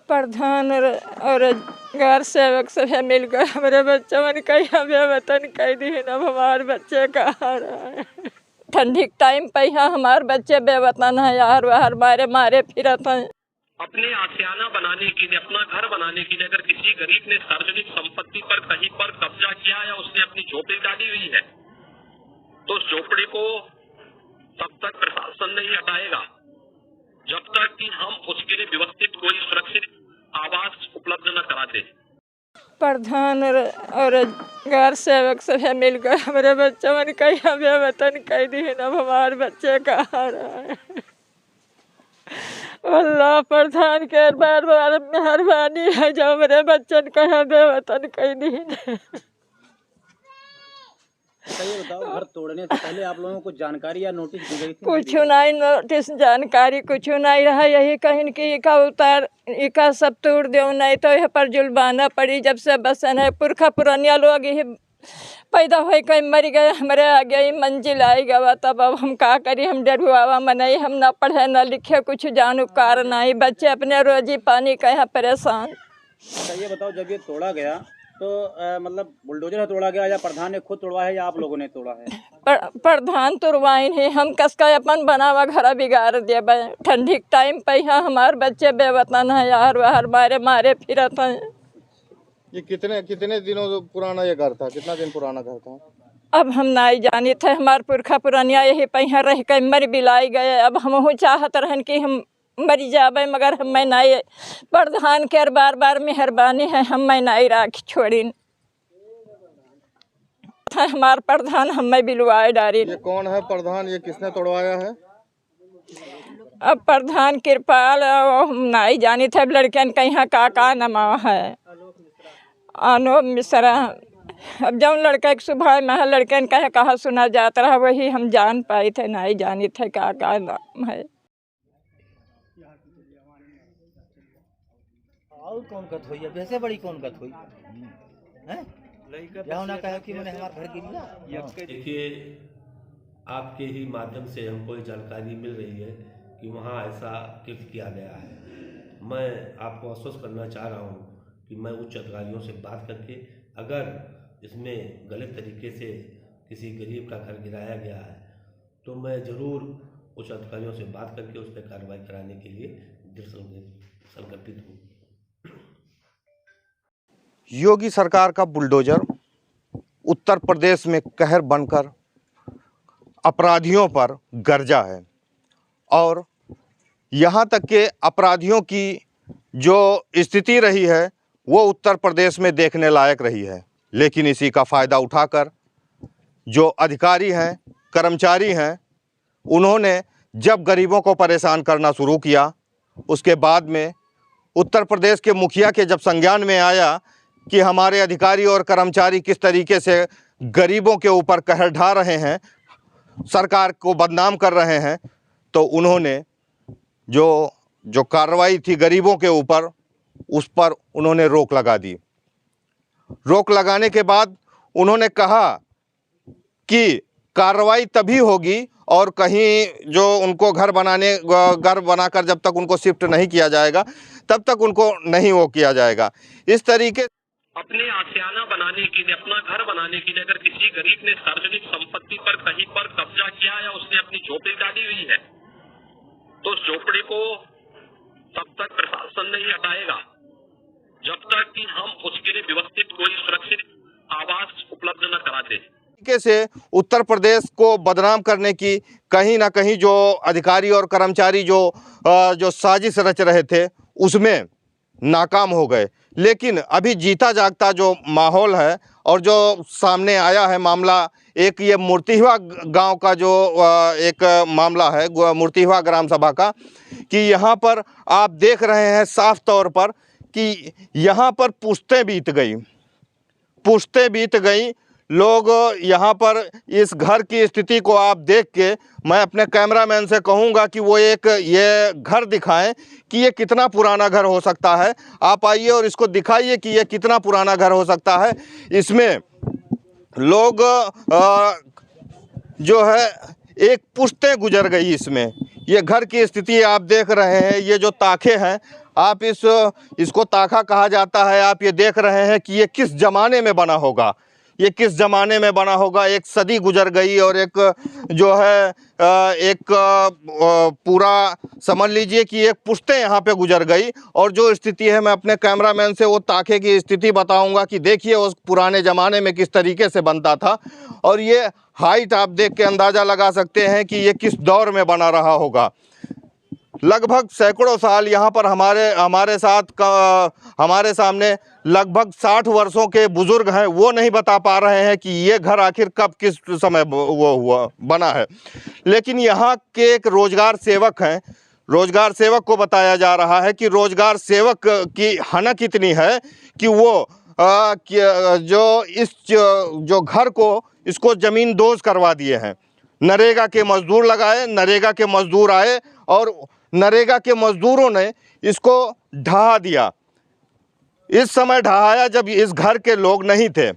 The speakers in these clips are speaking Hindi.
प्रधान और रोजगार सेवक सभी मिलकर हमारे बच्चे मन कहीं वतन कह दी है। अब हमारे बच्चे कहाँ रहे। ठंडी के टाइम पे यहाँ हमारे बच्चे बेवतन है यार, बाहर मारे मारे फिरत हैं। अपने आशियाना बनाने के लिए, अपना घर बनाने के लिए अगर किसी गरीब ने सार्वजनिक संपत्ति पर कहीं पर कब्जा किया या उसने अपनी झोपड़ी डाली हुई है तो उस झोपड़ी को तब तक प्रशासन नहीं हटाएगा जब तक कि हम उसके लिए व्यवस्थित कोई सुरक्षित आवास उपलब्ध न कराते। प्रधान और रोजगार सेवक सभी मिलकर हमारे बच्चे मन कहीं वतन कह दी है। अब हमारे बच्चे कहाँ रहे। अल्लाह प्रधान के बार बार मेहरबानी है जो मेरे बच्चन कहीं वतन कह दी है। ये बताओ, घर तोड़ने से पहले आप लोगों को जानकारी या नोटिस दी गई थी? कुछ नहीं नोटिस जानकारी कुछ नहीं रहा। यही कहीं कि इका उतार इका सब तोड़ दो नहीं तो यह पर जुर्माना पड़ी। जब से बसन है पुरखा पुरानिया लोग ही पैदा हो कहीं मर गए, हमारे आगे ही मंजिल आई गवा। तब अब हम का करी, हम डरुआवा मनाई, हम ना पढ़े ना लिखे, कुछ जानू कार नहीं। बच्चे अपने रोजी पानी का यहाँ परेशान। अच्छा ये बताओ, जब ये तोड़ा गया तो मतलब बुलडोजर से तोड़ा गया या प्रधान ने खुद तोड़वा है या आप लोगों ने तोड़ा है? प्रधान तोड़वाइन है, हम कसका अपन बनावा घर बिगाड़ दिया। ठंडी के टाइम पे यहाँ हमारे बच्चे बेवतन है यार, बाहर मारे मारे फिरत हैं। ये कितने दिनों पुराना ये घर था? कितना दिन पुराना घर था? अब हम नहीं जानी थे। हमारे पुरखा पुरानिया यही पे यहाँ रह कर मर बिलाई गए। अब हम चाहत रहन कि हम मरी जाबे मगर हम नहीं। प्रधान के बार बार मेहरबानी है, हम नहीं राख छोड़ी। हमारे प्रधान हमें बिलवाए डारी। ये कौन है प्रधान? ये किसने तोड़वाया है? अब प्रधान कृपाल हम नहीं जानी थे। लड़कियन का यहाँ का नमा है अनूप मिश्रा। अब जब लड़का एक सुबह में है लड़कियन का कहा सुना जाता रहा वही हम जान पाए थे, नहीं जानी थे का नाम है। और कौन कथ हुई? वैसे बड़ी कौन कथ हुई है? ना कहा कि मैंने हमारा घर गिरा। देखिए, आपके ही माध्यम से हमको जानकारी मिल रही है कि वहाँ ऐसा कृत्य किया गया है। मैं आपको आश्वस्त करना चाह रहा हूँ कि मैं उच्च अधिकारियों से बात करके अगर इसमें गलत तरीके से किसी गरीब का घर गिराया गया है तो मैं ज़रूर उच्च अधिकारियों से बात करके उस पर कार्रवाई कराने के लिए संकल्पित हूँ। योगी सरकार का बुलडोजर उत्तर प्रदेश में कहर बनकर अपराधियों पर गरजा है और यहाँ तक के अपराधियों की जो स्थिति रही है वो उत्तर प्रदेश में देखने लायक रही है। लेकिन इसी का फ़ायदा उठाकर जो अधिकारी हैं, कर्मचारी हैं, उन्होंने जब गरीबों को परेशान करना शुरू किया उसके बाद में उत्तर प्रदेश के मुखिया के जब संज्ञान में आया कि हमारे अधिकारी और कर्मचारी किस तरीके से गरीबों के ऊपर कहर ढा रहे हैं, सरकार को बदनाम कर रहे हैं, तो उन्होंने जो कार्रवाई थी गरीबों के ऊपर उस पर उन्होंने रोक लगा दी। रोक लगाने के बाद उन्होंने कहा कि कार्रवाई तभी होगी और कहीं जो उनको घर बनाकर जब तक उनको शिफ्ट नहीं किया जाएगा तब तक उनको नहीं वो किया जाएगा। इस तरीके अपने आशियाना बनाने के लिए, अपना घर बनाने के लिए अगर किसी गरीब ने सार्वजनिक संपत्ति पर कहीं पर कब्जा किया या उसने अपनी झोपड़ी डाली हुई है तो उस झोपड़ी को तब तक प्रशासन नहीं हटाएगा जब तक कि हम उसके लिए व्यवस्थित कोई सुरक्षित आवास उपलब्ध न कराते। तरीके से उत्तर प्रदेश को बदनाम करने की कहीं ना कहीं जो अधिकारी और कर्मचारी जो साजिश रच रहे थे उसमें नाकाम हो गए। लेकिन अभी जीता जागता जो माहौल है और जो सामने आया है मामला, एक ये मूर्तिहवा गांव का जो एक मामला है मूर्तिहवा ग्राम सभा का, कि यहाँ पर आप देख रहे हैं साफ तौर पर कि यहाँ पर पुश्तें बीत गई। लोग यहाँ पर इस घर की स्थिति को आप देख के मैं अपने कैमरामैन से कहूँगा कि वो ये घर दिखाएं कि ये कितना पुराना घर हो सकता है। आप आइए और इसको दिखाइए कि ये कितना पुराना घर हो सकता है। इसमें लोग जो है एक पुश्तें गुजर गई इसमें। ये घर की स्थिति आप देख रहे हैं, ये जो ताखे हैं आप इसको ताखा कहा जाता है। आप ये देख रहे हैं कि ये किस ज़माने में बना होगा, ये किस ज़माने में बना होगा। एक सदी गुजर गई और एक जो है एक पूरा समझ लीजिए कि एक पुश्तें यहाँ पे गुजर गई। और जो स्थिति है, मैं अपने कैमरामैन से वो ताखे की स्थिति बताऊंगा कि देखिए उस पुराने ज़माने में किस तरीके से बनता था। और ये हाइट आप देख के अंदाज़ा लगा सकते हैं कि ये किस दौर में बना रहा होगा। लगभग सैकड़ों साल यहाँ पर हमारे सामने लगभग 60 वर्षों के बुजुर्ग हैं, वो नहीं बता पा रहे हैं कि ये घर आखिर कब किस समय वो बना है। लेकिन यहाँ के एक रोजगार सेवक हैं, रोजगार सेवक को बताया जा रहा है कि रोजगार सेवक की हनक इतनी है कि वो जो घर को इसको ज़मीन दोज करवा दिए हैं। नरेगा के मजदूर लगाए, नरेगा के मजदूर आए और नरेगा के मजदूरों ने इसको ढहा दिया। इस समय ढहाया जब इस घर के लोग नहीं थे।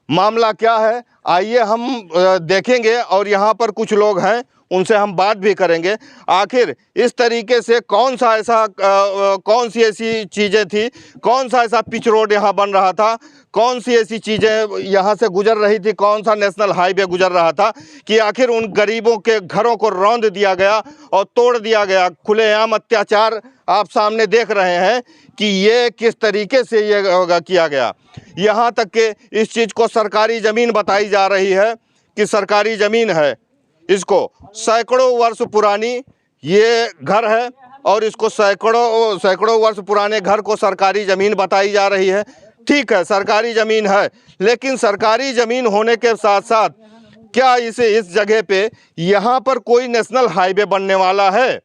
मामला क्या है आइए हम देखेंगे और यहाँ पर कुछ लोग हैं, उनसे हम बात भी करेंगे। आखिर इस तरीके से कौन सी ऐसी चीज़ें थी, कौन सा ऐसा पिच रोड यहाँ बन रहा था, कौन सी ऐसी चीज़ें यहाँ से गुजर रही थी, कौन सा नेशनल हाईवे गुजर रहा था कि आखिर उन गरीबों के घरों को रौंद दिया गया और तोड़ दिया गया। खुलेआम अत्याचार आप सामने देख रहे हैं कि ये किस तरीके से ये किया गया। यहाँ तक कि इस चीज़ को सरकारी ज़मीन बताई जा रही है कि सरकारी ज़मीन है। इसको सैकड़ों वर्ष पुरानी ये घर है और इसको सैकड़ों वर्ष पुराने घर को सरकारी ज़मीन बताई जा रही है। ठीक है, सरकारी ज़मीन है, लेकिन सरकारी ज़मीन होने के साथ साथ क्या इस जगह पे यहाँ पर कोई नेशनल हाईवे बनने वाला है?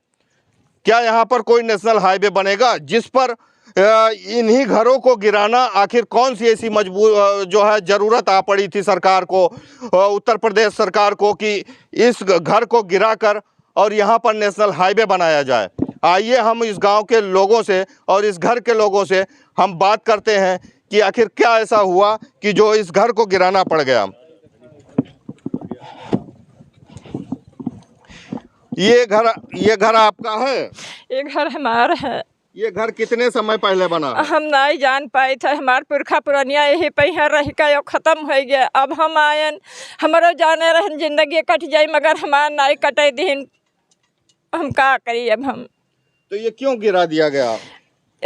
क्या यहाँ पर कोई नेशनल हाईवे बनेगा जिस पर इन्हीं घरों को गिराना? आखिर कौन सी ऐसी जो है ज़रूरत आ पड़ी थी सरकार को, उत्तर प्रदेश सरकार को, कि इस घर को गिराकर और यहाँ पर नेशनल हाईवे बनाया जाए? आइए हम इस गांव के लोगों से और इस घर के लोगों से हम बात करते हैं कि आखिर क्या ऐसा हुआ कि जो इस घर को गिराना पड़ गया। ये घर आपका है? ये घर हमारा है। ये घर कितने समय पहले बना? हम नहीं जान पाए थे, हमारे पुरखा पुरानिया यही पहिया रह के ख़त्म हो गया। अब हम आयन, हमारो जाने रहन जिंदगी कट जाए, मगर हमार नहीं कटे दिन, हम का करिए अब हम। तो ये क्यों गिरा दिया गया?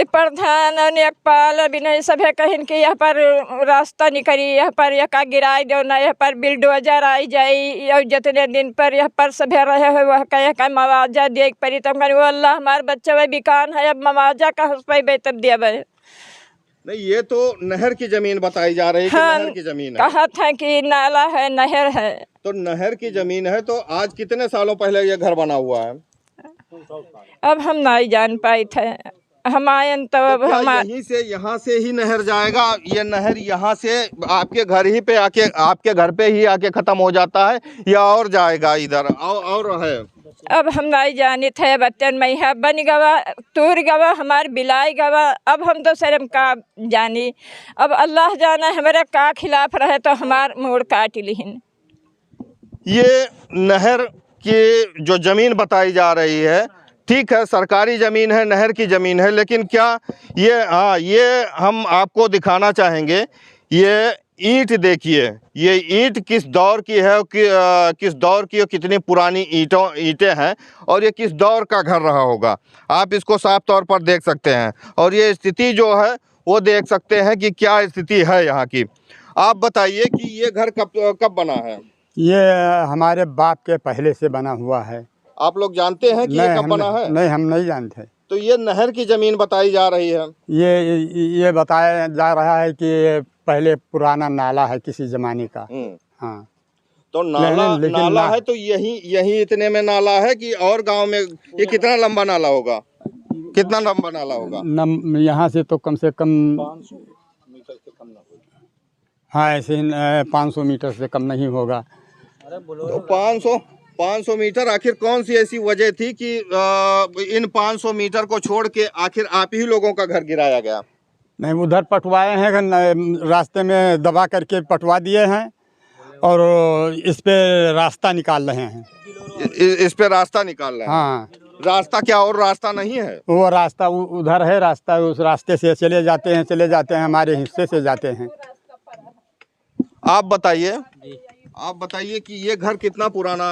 प्रधान नेकपाल अभिनय सभे कहन कि यहाँ पर रास्ता निकली, यहाँ पर यका गिराई दो ना, यहाँ पर बिल्डोजर आई जाई और जितने दिन पर यहाँ पर सभे रहे हुए वह कह का मुआवजा दे पड़ी। तब कहूँ अल्लाह हमारे बच्चे वह बिकान है, अब मुआवजा का हंसपे तब देवे। नहीं, ये तो नहर की ज़मीन बताई जा रही है। हाँ, नहर की ज़मीन है। कहा था कि नाला है, नहर है। तो नहर की ज़मीन है, तो आज कितने सालों पहले ये घर बना हुआ है? अब हम नहीं जान पाए थे, हम आयन तो अब हम यहाँ से ही नहर जाएगा? ये नहर यहाँ से आपके घर ही पे आके, आपके घर पे ही आके खत्म हो जाता है या और जाएगा इधर और है? अब हम नहीं जाने थे। बच्चन मैया बन गवा, तूर गवा, हमारे बिलाई गवा। अब हम तो शर्म का जानी, अब अल्लाह जाना हमारे का खिलाफ रहे तो हमार मोड़ काट लिहिन। ये नहर की जो ज़मीन बताई जा रही है, ठीक है, सरकारी ज़मीन है, नहर की ज़मीन है, लेकिन क्या ये हम आपको दिखाना चाहेंगे। ये ईंट देखिए, ये ईंट किस दौर की है, किस दौर की और कितनी पुरानी ईंटें हैं और ये किस दौर का घर रहा होगा। आप इसको साफ तौर पर देख सकते हैं और ये स्थिति जो है वो देख सकते हैं कि क्या स्थिति है यहाँ की। आप बताइए कि ये घर कब बना है? ये हमारे बाप के पहले से बना हुआ है। आप लोग जानते हैं कि ये कब बना है? नहीं, हम नहीं जानते। तो ये नहर की ज़मीन बताई जा रही है। ये बताया जा रहा है कि पहले पुराना नाला है किसी ज़माने का। हाँ, तो नाला है, तो यही इतने में नाला है कि और गांव में ये कितना लंबा नाला होगा? कितना लंबा नाला होगा? यहाँ से तो कम से कम 500 मीटर से कम ना होगा। हाँ, ऐसे 500 मीटर से कम नहीं होगा। तो 500 मीटर। आखिर कौन सी ऐसी वजह थी कि इन 500 मीटर को छोड़ के आखिर आप ही लोगों का घर गिराया गया? नहीं, उधर पटवाए हैं, रास्ते में दबा करके पटवा दिए हैं और इस पे रास्ता निकाल रहे हैं। इस पे रास्ता निकाल रहे हैं। हाँ, रास्ता क्या और रास्ता नहीं है? वो रास्ता उधर है, रास्ता उस रास्ते से चले जाते हैं, हमारे हिस्से से जाते हैं। आप बताइए कि ये घर कितना पुराना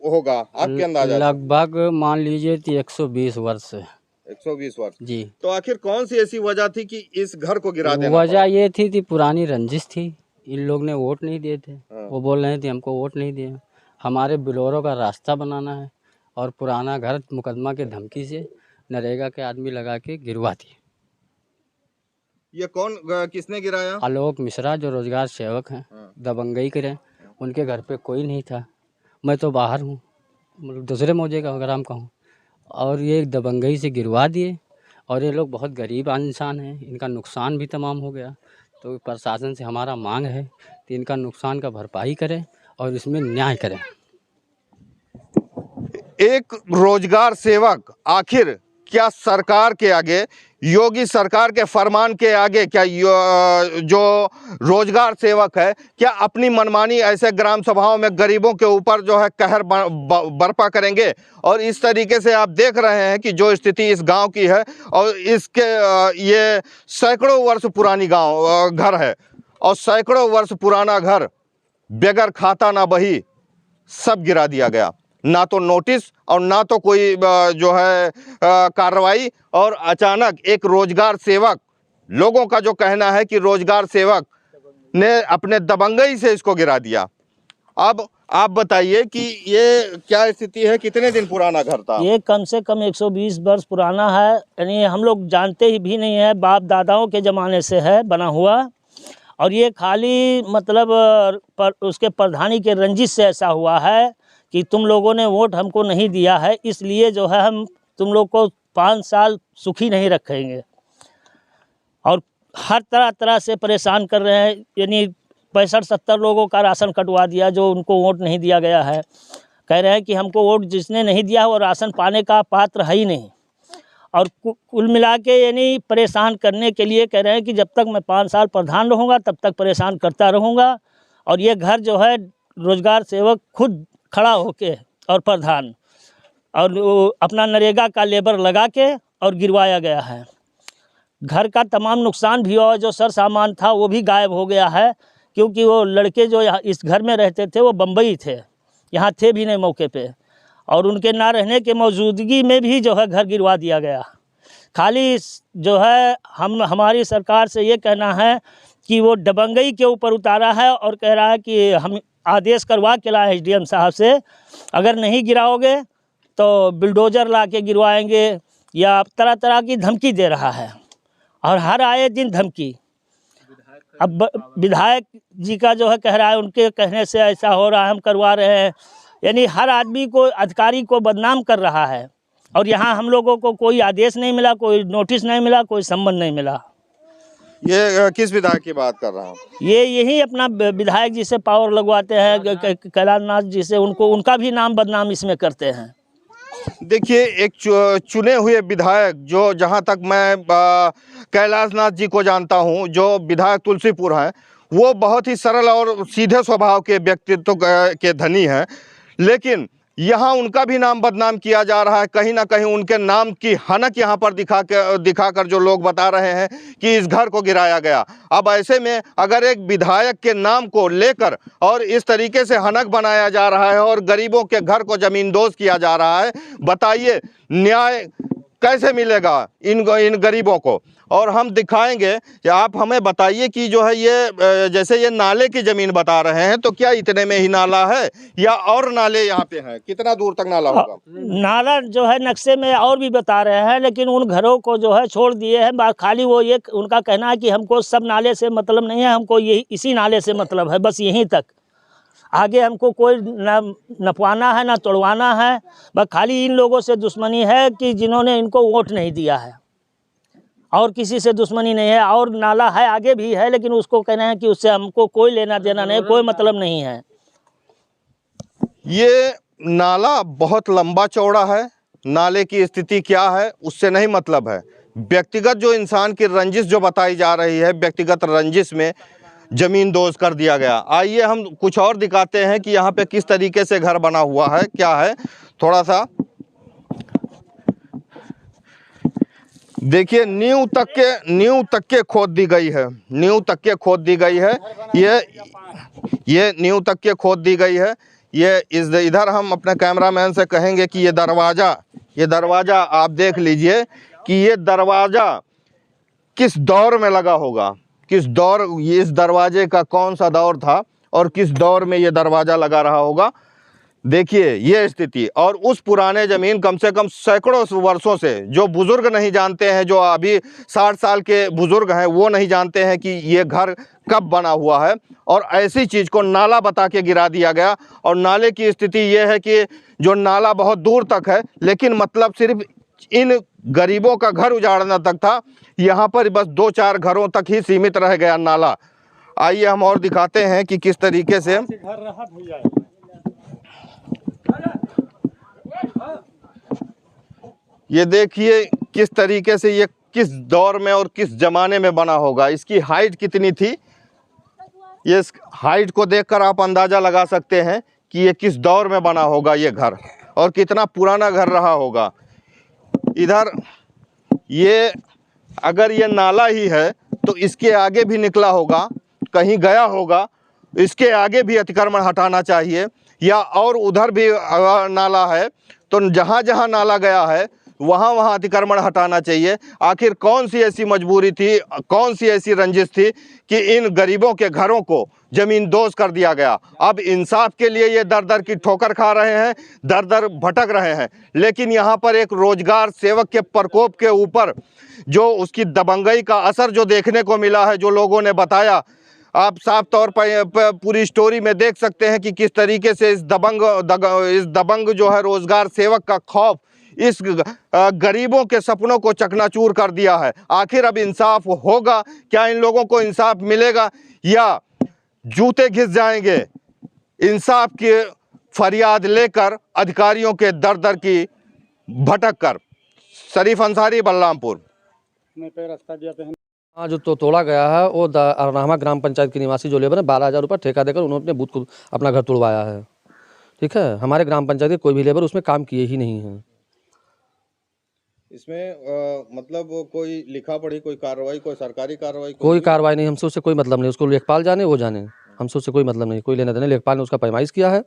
होगा आपके अंदाजा? लगभग मान लीजिए कि 120 वर्ष है। 120 वर्ष जी। तो आखिर कौन सी ऐसी वजह थी कि इस घर को गिरा देना वजह पड़ा? ये थी कि पुरानी रंजिश थी, इन लोग ने वोट नहीं दिए थे। हाँ। वो बोल रहे थे हमको वोट नहीं दिए, हमारे बिलोरों का रास्ता बनाना है और पुराना घर मुकदमा के धमकी से नरेगा के आदमी लगा के गिरवा दिए। ये कौन किसने गिराया? आलोक मिश्रा जो रोजगार सेवक हैं, हाँ। दबंगई करे, उनके घर पे कोई नहीं था। मैं तो बाहर हूँ, मतलब दूसरे मौजे का अगर हम कहूँ, और ये दबंगई से गिरवा दिए। और ये लोग बहुत गरीब इंसान हैं, इनका नुकसान भी तमाम हो गया। तो प्रशासन से हमारा मांग है कि इनका नुकसान का भरपाई करें और इसमें न्याय करें। एक रोजगार सेवक आखिर क्या सरकार के आगे, योगी सरकार के फरमान के आगे, क्या जो रोजगार सेवक है क्या अपनी मनमानी ऐसे ग्राम सभाओं में गरीबों के ऊपर जो है कहर बर्पा करेंगे? और इस तरीके से आप देख रहे हैं कि जो स्थिति इस गांव की है, और इसके ये सैकड़ों वर्ष पुरानी घर है, और सैकड़ों वर्ष पुराना घर बेगर खाता ना बही, सब गिरा दिया गया। ना तो नोटिस और ना तो कोई जो है कार्रवाई, और अचानक एक रोजगार सेवक, लोगों का जो कहना है कि रोजगार सेवक ने अपने दबंगई से इसको गिरा दिया। अब आप बताइए कि ये क्या स्थिति है, कितने दिन पुराना घर था? ये कम से कम 120 वर्ष पुराना है, यानी हम लोग जानते ही भी नहीं है, बाप दादाओं के ज़माने से है बना हुआ। और ये खाली मतलब उसके प्रधानी के रंजिश से ऐसा हुआ है कि तुम लोगों ने वोट हमको नहीं दिया है, इसलिए जो है हम तुम लोग को 5 साल सुखी नहीं रखेंगे। और हर तरह से परेशान कर रहे हैं, यानी 65-70 लोगों का राशन कटवा दिया जो उनको वोट नहीं दिया गया है। कह रहे हैं कि हमको वोट जिसने नहीं दिया वो राशन पाने का पात्र है ही नहीं। और कुल मिला के यानी परेशान करने के लिए कह रहे हैं कि जब तक मैं 5 साल प्रधान रहूँगा तब तक परेशान करता रहूँगा। और ये घर जो है रोजगार सेवक खुद खड़ा होके और प्रधान, और अपना नरेगा का लेबर लगा के और गिरवाया गया है। घर का तमाम नुकसान भी हुआ, जो सर सामान था वो भी गायब हो गया है, क्योंकि वो लड़के जो इस घर में रहते थे वो बम्बई थे, यहाँ थे भी नहीं मौके पे, और उनके ना रहने के मौजूदगी में भी जो है घर गिरवा दिया गया। खाली जो है हमारी सरकार से ये कहना है कि वो दबंगई के ऊपर उतारा है और कह रहा है कि हम आदेश करवा के लाए एसडीएम साहब से, अगर नहीं गिराओगे तो बिल्डोजर ला के गिरवाएंगे, या तरह तरह की धमकी दे रहा है, और हर आए दिन धमकी। अब विधायक जी का जो है कह रहा है उनके कहने से ऐसा हो रहा है, हम करवा रहे हैं, यानी हर आदमी को, अधिकारी को बदनाम कर रहा है। और यहाँ हम लोगों को कोई आदेश नहीं मिला, कोई नोटिस नहीं मिला, कोई सम्मन नहीं मिला। ये किस विधायक की बात कर रहा हूँ? ये यही अपना विधायक जी से पावर लगवाते हैं, कैलाशनाथ जी से, उनका भी नाम बदनाम इसमें करते हैं। देखिए, एक चुने हुए विधायक, जो जहाँ तक मैं कैलाशनाथ जी को जानता हूँ, जो विधायक तुलसीपुर हैं, वो बहुत ही सरल और सीधे स्वभाव के व्यक्तित्व के धनी हैं, लेकिन यहाँ उनका भी नाम बदनाम किया जा रहा है। कहीं ना कहीं उनके नाम की हनक यहाँ पर दिखाकर जो लोग बता रहे हैं कि इस घर को गिराया गया। अब ऐसे में अगर एक विधायक के नाम को लेकर और इस तरीके से हनक बनाया जा रहा है और गरीबों के घर को जमींदोज किया जा रहा है, बताइए न्याय कैसे मिलेगा इन गरीबों को? और हम दिखाएंगे कि आप हमें बताइए कि जो है ये जैसे ये नाले की ज़मीन बता रहे हैं, तो क्या इतने में ही नाला है या और नाले यहाँ पे हैं? कितना दूर तक नाला होगा? नाला जो है नक्शे में और भी बता रहे हैं, लेकिन उन घरों को जो है छोड़ दिए हैं। खाली वो ये उनका कहना है कि हमको सब नाले से मतलब नहीं है, हमको यही इसी नाले से मतलब है, बस यहीं तक, आगे हमको कोई ना नपवाना है ना तोड़वाना है। बस खाली इन लोगों से दुश्मनी है कि जिन्होंने इनको वोट नहीं दिया है, और किसी से दुश्मनी नहीं है। और नाला है, आगे भी है, लेकिन उसको कहना है कि उससे हमको कोई लेना देना नहीं, कोई मतलब नहीं है। ये नाला बहुत लंबा चौड़ा है, नाले की स्थिति क्या है उससे नहीं मतलब है। व्यक्तिगत जो इंसान की रंजिश जो बताई जा रही है, व्यक्तिगत रंजिश में जमीन दोज कर दिया गया। आइए हम कुछ और दिखाते हैं कि यहाँ पे किस तरीके से घर बना हुआ है, क्या है। थोड़ा सा देखिए नींव तक के खोद दी गई है, नींव तक के खोद दी गई है। ये नींव तक के खोद दी गई है। ये इधर हम अपने कैमरामैन से कहेंगे कि ये दरवाज़ा आप देख लीजिए कि ये दरवाज़ा किस दौर में लगा होगा, किस दौर, इस दरवाजे का कौन सा दौर था और किस दौर में ये दरवाज़ा लगा रहा होगा। देखिए ये स्थिति, और उस पुराने ज़मीन कम से कम सैकड़ों वर्षों से, जो बुज़ुर्ग नहीं जानते हैं, जो अभी 60 साल के बुज़ुर्ग हैं वो नहीं जानते हैं कि ये घर कब बना हुआ है, और ऐसी चीज़ को नाला बता के गिरा दिया गया। और नाले की स्थिति ये है कि जो नाला बहुत दूर तक है, लेकिन मतलब सिर्फ इन गरीबों का घर उजाड़ना तक था, यहाँ पर बस 2-4 घरों तक ही सीमित रह गया नाला। आइए हम और दिखाते हैं कि किस तरीके से ये देखिए किस तरीके से ये किस दौर में और किस ज़माने में बना होगा। इसकी हाइट कितनी थी, ये इस हाइट को देखकर आप अंदाज़ा लगा सकते हैं कि ये किस दौर में बना होगा ये घर, और कितना पुराना घर रहा होगा। इधर ये अगर ये नाला ही है तो इसके आगे भी निकला होगा, कहीं गया होगा, इसके आगे भी अतिक्रमण हटाना चाहिए, या और उधर भी नाला है तो जहाँ जहाँ नाला गया है वहाँ वहाँ अतिक्रमण हटाना चाहिए। आखिर कौन सी ऐसी मजबूरी थी, कौन सी ऐसी रंजिश थी कि इन गरीबों के घरों को ज़मीन दोज कर दिया गया। अब इंसाफ के लिए ये दर दर की ठोकर खा रहे हैं, दर दर भटक रहे हैं, लेकिन यहाँ पर एक रोजगार सेवक के प्रकोप के ऊपर जो उसकी दबंगई का असर जो देखने को मिला है, जो लोगों ने बताया, आप साफ तौर पर पूरी स्टोरी में देख सकते हैं कि किस तरीके से इस दबंग जो है रोजगार सेवक का खौफ इस गरीबों के सपनों को चकनाचूर कर दिया है। आखिर अब इंसाफ होगा क्या, इन लोगों को इंसाफ मिलेगा, या जूते घिस जाएंगे इंसाफ की फरियाद लेकर अधिकारियों के दर दर की भटक कर। शरीफ अंसारी, बलरामपुर। हाँ, जो तोड़ा गया है वो अरनामा ग्राम पंचायत के निवासी जो लेबर है, 12,000 रुपये ठेका देकर उन्होंने अपने बूथ को अपना घर तोड़वाया है। ठीक है, हमारे ग्राम पंचायत के कोई भी लेबर उसमें काम किए ही नहीं है। इसमें मतलब कोई लिखा पढ़ी कोई कार्रवाई, कोई सरकारी कार्रवाई? कोई कार्रवाई नहीं, हमसे उससे कोई मतलब नहीं। उसको लेखपाल जाने वो जाने, हमसे उससे कोई मतलब नहीं, कोई लेना देना। लेखपाल ने उसका पैमाइश किया है,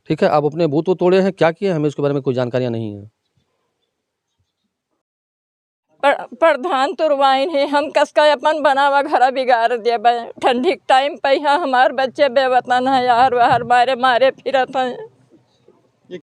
ठीक है। अब अपने बूथ को तोड़े हैं, क्या किए हमें उसके बारे में कोई जानकारियाँ नहीं है। प्रधान तुरवाइन है, हम कसका अपन बनावा घर बिगाड़ दिया। ठंडी टाइम पे यहाँ हमारे बच्चे बेवतन है, यार बाहर मारे फिरत हैं।